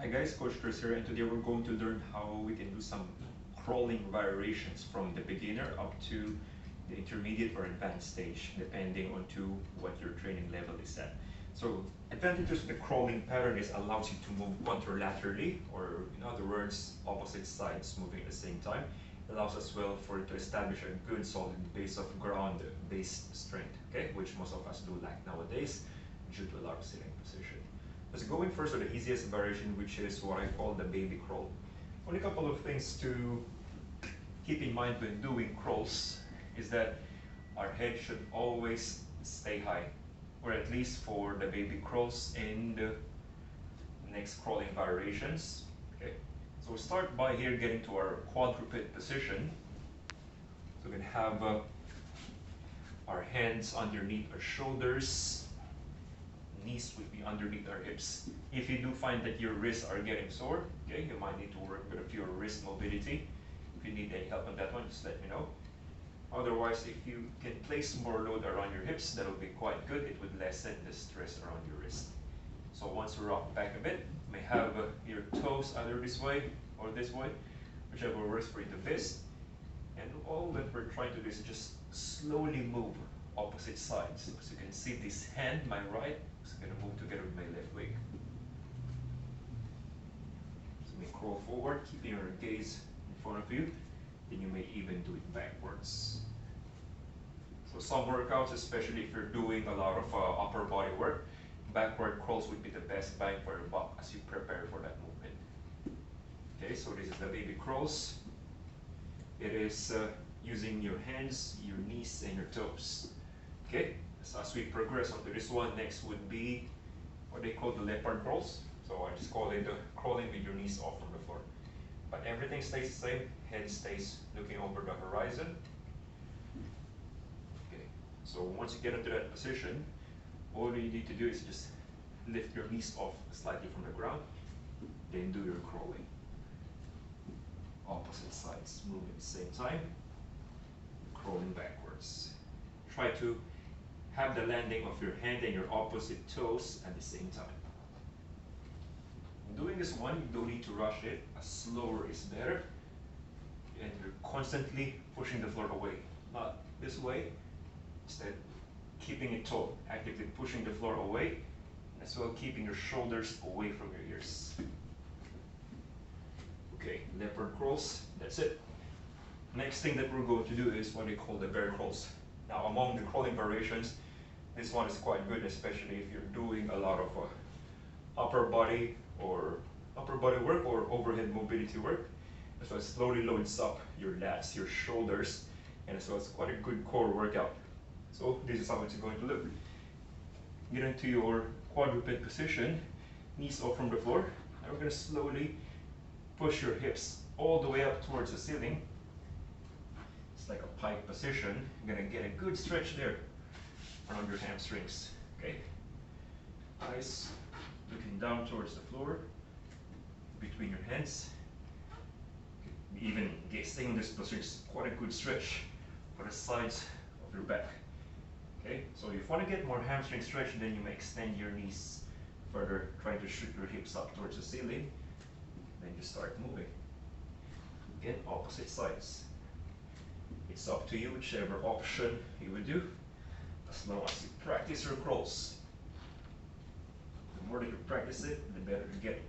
Hi guys, Coach Chris here, and today we're going to learn how we can do some crawling variations from the beginner up to the intermediate or advanced stage, depending on to what your training level is at. So advantages of the crawling pattern is allows you to move contralaterally, or in other words, opposite sides moving at the same time. It allows as well for it to establish a good solid base of ground-based strength, okay, which most of us do lack nowadays due to a lot of sitting position. Let's go in first to the easiest variation, which is what I call the baby crawl. Only a couple of things to keep in mind when doing crawls is that our head should always stay high, or at least for the baby crawls in the next crawling variations. Okay, so we'll start by here getting to our quadruped position. So we can have our hands underneath our shoulders, knees would be underneath our hips. If you do find that your wrists are getting sore, okay, you might need to work with a few wrist mobility. If you need any help on that one, just let me know. Otherwise, if you can place more load around your hips, that would be quite good. It would lessen the stress around your wrist. So once you rock back a bit, you may have your toes either this way or this way, whichever works for you the best. And all that we're trying to do is just slowly move opposite sides. So you can see this hand, my right, is going to move together with my left leg. So you may crawl forward, keeping your gaze in front of you. Then you may even do it backwards. So some workouts, especially if you're doing a lot of upper body work, backward crawls would be the best bang for your buck as you prepare for that movement. Okay, so this is the baby crawls. It is using your hands, your knees, and your toes. Okay, so as we progress onto this one, next would be what they call the leopard crawls. So I just call it the crawling with your knees off from the floor. But everything stays the same, head stays looking over the horizon. Okay, so once you get into that position, all you need to do is just lift your knees off slightly from the ground, then do your crawling. Opposite sides move at the same time, crawling backwards. Try to have the landing of your hand and your opposite toes at the same time. Doing this one, you don't need to rush it. A slower is better. And you're constantly pushing the floor away. Not this way. Instead, keeping it taut, actively pushing the floor away, as well keeping your shoulders away from your ears. Okay, leopard crawls, that's it. Next thing that we're going to do is what they call the bear crawls. Now, among the crawling variations, this one is quite good, especially if you're doing a lot of upper body work or overhead mobility work. So it slowly loads up your lats, your shoulders, and so it's quite a good core workout. So this is how it's going to look. Get into your quadruped position, knees off from the floor, and we're going to slowly push your hips all the way up towards the ceiling. It's like a pike position. You're going to get a good stretch there around your hamstrings. Okay, eyes looking down towards the floor, between your hands. Even staying in this position is quite a good stretch for the sides of your back. Okay, so if you want to get more hamstring stretch, then you may extend your knees further, trying to shoot your hips up towards the ceiling. Then you start moving. Again, opposite sides. It's up to you, whichever option you would do, as long as you practice your crawls. The more that you practice it, the better you get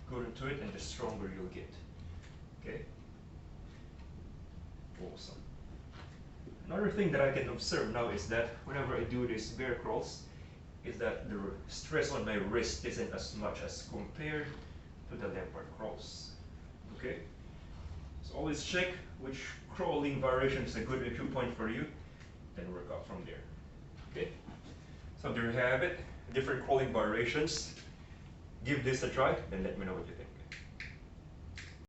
good into it, and the stronger you'll get. Okay? Awesome. Another thing that I can observe now is that whenever I do these bear crawls, is that the stress on my wrist isn't as much as compared to the leopard crawls. Okay? So always check which crawling variation is a good entry point for you, then work out from there. Okay? So there you have it, different crawling variations. Give this a try, then let me know what you think.